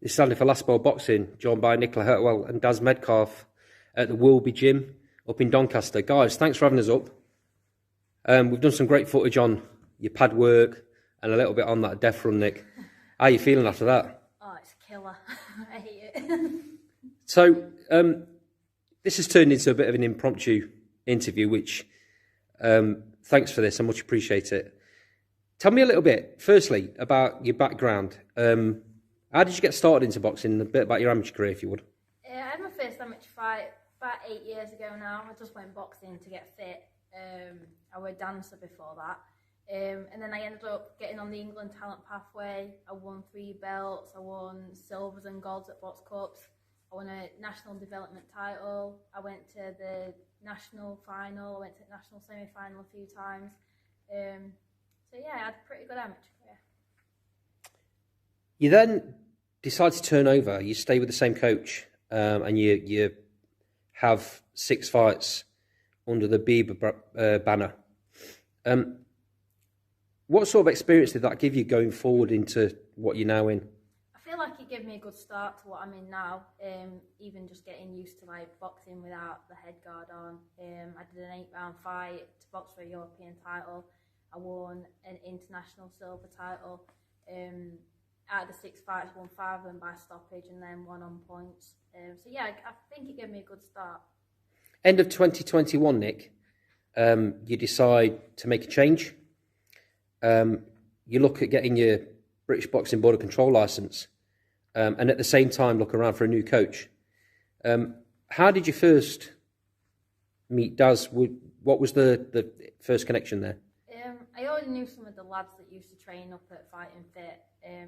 This is Andy for Last Ball Boxing, joined by Nicola Hopewell and Daz Medcalf at the Wilby Gym up in Doncaster. Guys, thanks for having us up. We've done some great footage on your pad work and a little bit on that death run, Nick. How are you feeling after that? Oh, it's a killer. I hate it. So, this has turned into a bit of an impromptu interview, which, thanks for this, I much appreciate it. Tell me a little bit, firstly, about your background. How did you get started into boxing? A bit about your amateur career, if you would. I had my first amateur fight about 8 years ago now. I just went boxing to get fit. I was a dancer before that. And then I ended up getting on the England talent pathway. I won 3 belts. I won silvers and golds at box cups. I won a national development title. I went to the national final. I went to the national semi-final a few times. So yeah, I had a pretty good amateur career. You then decide to turn over. You stay with the same coach, and you have 6 fights under the Bieber banner. What sort of experience did that give you going forward into what you're now in? I feel like it gave me a good start to what I'm in now. Even just getting used to like boxing without the head guard on. I did an 8-round fight to box for a European title. I won an international silver title. Out of the 6 fights, won 5 of them by stoppage and then 1 on points. So yeah, I think it gave me a good start. End of 2021, Nick, you decide to make a change. You look at getting your British Boxing Board of Control licence, and at the same time look around for a new coach. How did you first meet Daz? What was the first connection there? I already knew some of the lads that used to train up at Fighting Fit,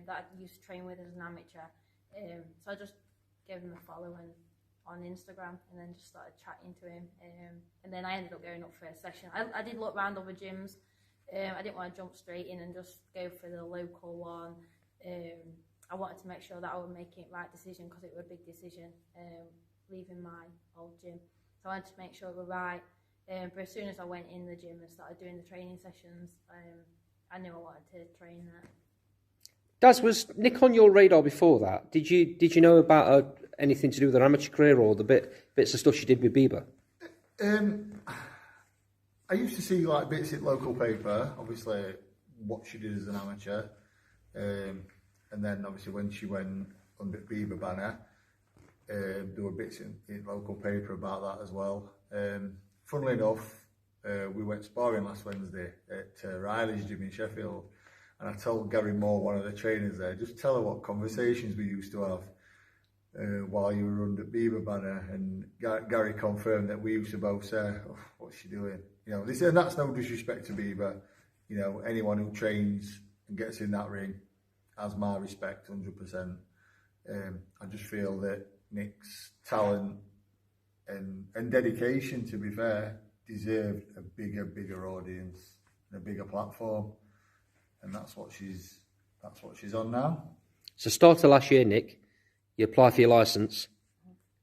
that I used to train with as an amateur. So I just gave him a follow on Instagram and then just started chatting to him. And then I ended up going up for a session. I did look around other gyms. I didn't want to jump straight in and just go for the local one. I wanted to make sure that I was making the right decision because it was a big decision, leaving my old gym. So I wanted to make sure it was right. But as soon as I went in the gym and started doing the training sessions, I knew I wanted to train there. Daz, was Nick on your radar before that? Did you know about anything to do with her amateur career or the bits of stuff she did with Bieber? I used to see like bits in local paper, obviously what she did as an amateur, and then obviously when she went under Bieber banner, there were bits in local paper about that as well. Funnily enough, we went sparring last Wednesday at Riley's gym in Sheffield, and I told Gary Moore, one of the trainers there, just tell her what conversations we used to have while you were under Bieber banner, and Gary confirmed that we used to both say, oh, what's she doing? You know, and that's no disrespect to Bieber. You know, anyone who trains and gets in that ring has my respect, 100%. I just feel that Nick's talent and dedication, to be fair, deserved a bigger audience and a bigger platform, and that's what she's on now. So, start of last year, Nick, you apply for your licence.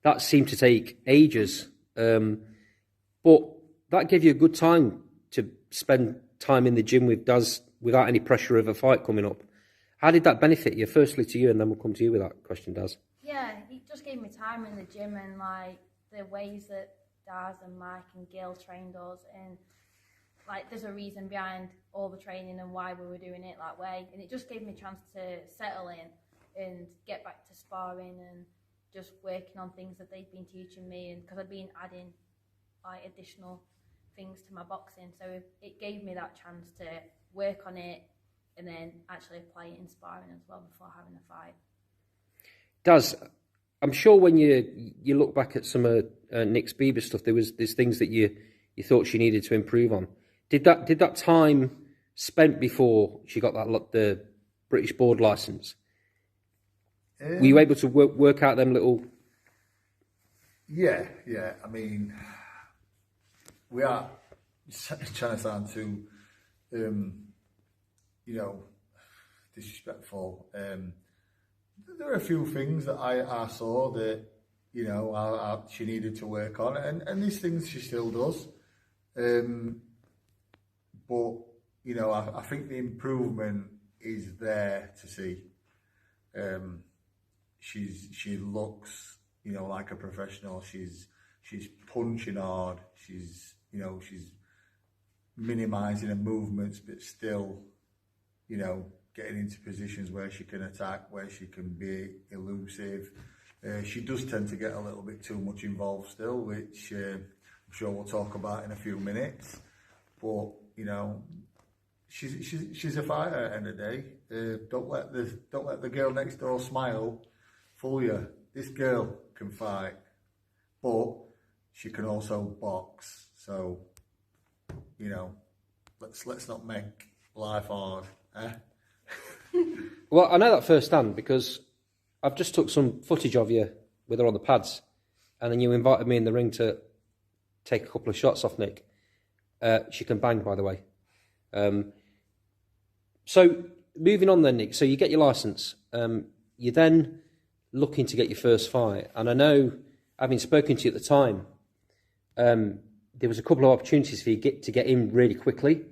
That seemed to take ages, but that gave you a good time to spend time in the gym with Daz without any pressure of a fight coming up. How did that benefit you? Firstly to you, and then we'll come to you with that question, Daz. Yeah, it just gave me time in the gym and like the ways that Daz and Mike and Gil trained us, and like there's a reason behind all the training and why we were doing it that way, and it just gave me a chance to settle in and get back to sparring and just working on things that they've been teaching me, and because I've been adding like additional things to my boxing, so it gave me that chance to work on it and then actually apply it in sparring as well before having a fight. Daz, I'm sure when you look back at some of Nick's Bieber stuff, there's things that you thought she needed to improve on. Did that time spent before she got the British board licence? Were you able to work out them little? Yeah. I mean, we are trying to sound too, disrespectful. There are a few things that I saw that, she needed to work on, and these things she still does. But, I think the improvement is there to see. she looks, you know, like a professional. She's punching hard. She's minimising her movements, but still, you know, getting into positions where she can attack, where she can be elusive. She does tend to get a little bit too much involved still, which I'm sure we'll talk about in a few minutes. But you know, she's a fighter at the end of the day. Don't let the girl next door smile fool you. This girl can fight, but she can also box. So, you know, let's not make life hard, eh? Well, I know that firsthand because I've just took some footage of you with her on the pads, and then you invited me in the ring to take a couple of shots off Nick. She can bang, by the way. So moving on then, Nick. So you get your licence. You're then looking to get your first fight, and I know, having spoken to you at the time, there was a couple of opportunities for you to get in really quickly.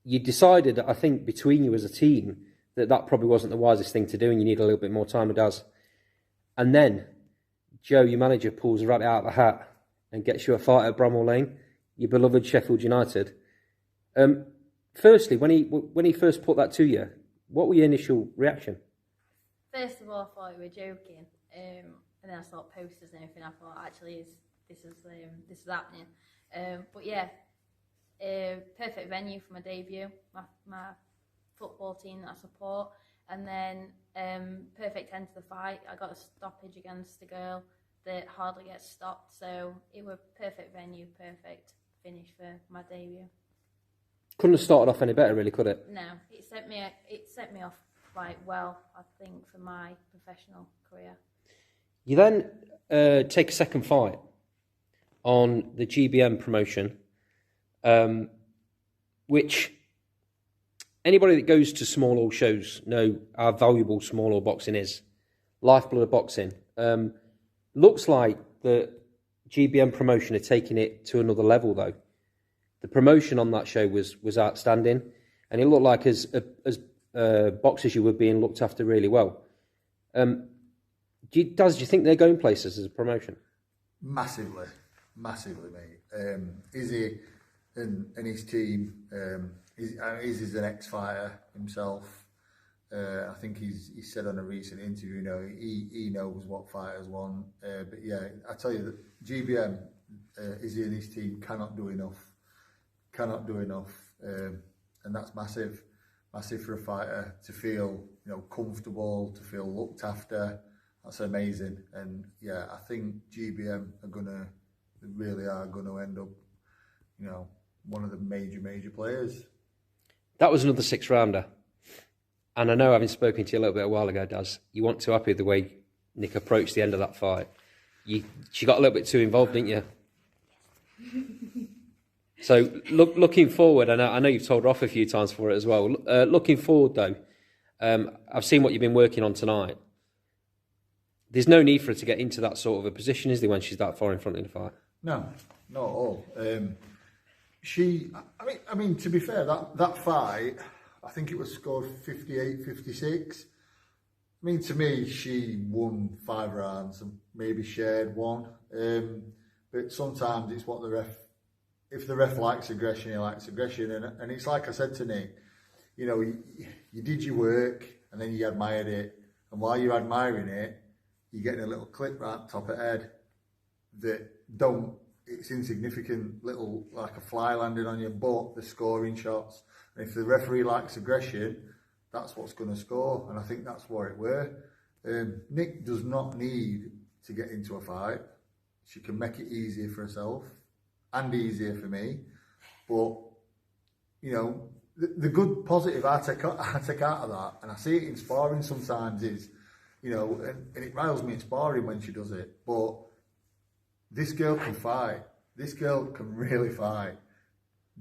You decided, I think, between you as a team, that probably wasn't the wisest thing to do, and you need a little bit more time with Daz. And then Joe, your manager, pulls a rabbit out of the hat and gets you a fight at Bramall Lane, your beloved Sheffield United. Firstly, when he first put that to you, what were your initial reaction? First of all, I thought we were joking, and then I saw posters and everything. I thought, actually, this is happening. But yeah, perfect venue for my debut, my football team that I support, and then perfect end to the fight. I got a stoppage against a girl that hardly gets stopped, so it was perfect venue, perfect finish for my debut. Couldn't have started off any better, really, could it? No, it set me off quite well, I think, for my professional career. You then take a second fight on the GBM promotion, which anybody that goes to small hall shows know how valuable small hall boxing is. Lifeblood of boxing. Looks like the GBM promotion are taking it to another level, though. The promotion on that show was outstanding, and it looked like as boxers you were being looked after really well. Do you think they're going places as a promotion? Massively, mate. Izzy and his team. Izzy's an ex-fighter himself. I think he said on a recent interview, you know, he knows what fighters want. But yeah, I tell you that GBM, Izzy and his team cannot do enough, and that's massive for a fighter to feel, you know, comfortable, to feel looked after. That's amazing, and yeah, I think GBM really are gonna end up, you know, one of the major players. That was another 6-rounder. And I know, having spoken to you a little bit a while ago, Daz, you weren't too happy with the way Nick approached the end of that fight. She got a little bit too involved, didn't you? So looking forward, I know you've told her off a few times for it as well. Looking forward, though, I've seen what you've been working on tonight. There's no need for her to get into that sort of a position, is there, when she's that far in front in the fight? No, not at all. I mean, to be fair, that fight, I think it was scored 58-56. I mean, to me, she won 5 rounds and maybe shared 1. But sometimes it's what the ref. If the ref likes aggression, he likes aggression, and it's like I said to Nick, you know, you did your work and then you admired it, and while you're admiring it, you're getting a little clip right top of head that it's insignificant, little, like a fly landing on your butt, the scoring shots. And if the referee likes aggression, that's what's going to score, and I think that's what it were. Nick does not need to get into a fight. She can make it easier for herself and easier for me. But, you know, the good positive I take out of that, and I see it in sparring sometimes, is, you know, and it riles me in sparring when she does it, but this girl can fight. This girl can really fight.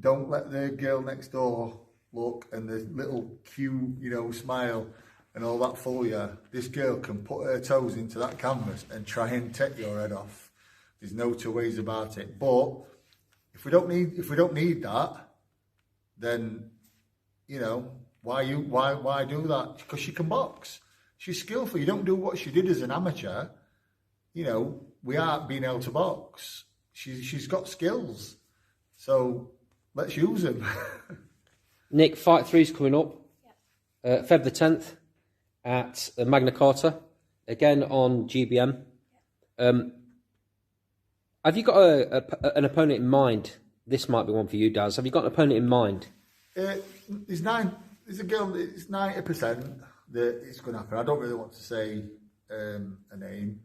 Don't let the girl next door look and the little cute, you know, smile and all that fool you. This girl can put her toes into that canvas and try and take your head off. There's no two ways about it. But if we don't need that, then, you know, Why do that? Because she can box. She's skillful. You don't do what she did as an amateur. You know, we aren't being able to box. She's got skills. So let's use them. Nick, Fight 3's coming up. Feb the 10th at Magna Carta, again on GBM. Have you got an opponent in mind? This might be one for you, Daz. Have you got an opponent in mind? There's a girl. It's 90% that it's going to happen. I don't really want to say a name.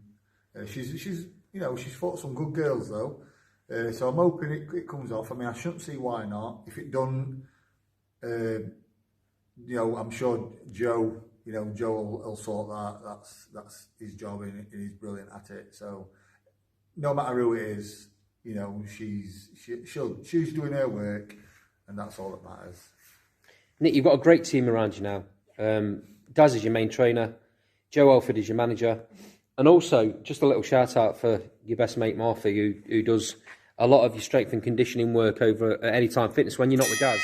She's fought some good girls though, so I'm hoping it comes off. I mean, I shouldn't see why not. If it done, I'm sure Joe. Joe will sort that. That's his job, and he's brilliant at it. So no matter who it is, she's doing her work, and that's all that matters. Nick, you've got a great team around you now. Daz is your main trainer, Joe Alford is your manager, and also just a little shout out for your best mate Martha, who does a lot of your strength and conditioning work over at Anytime Fitness when you're not with Daz.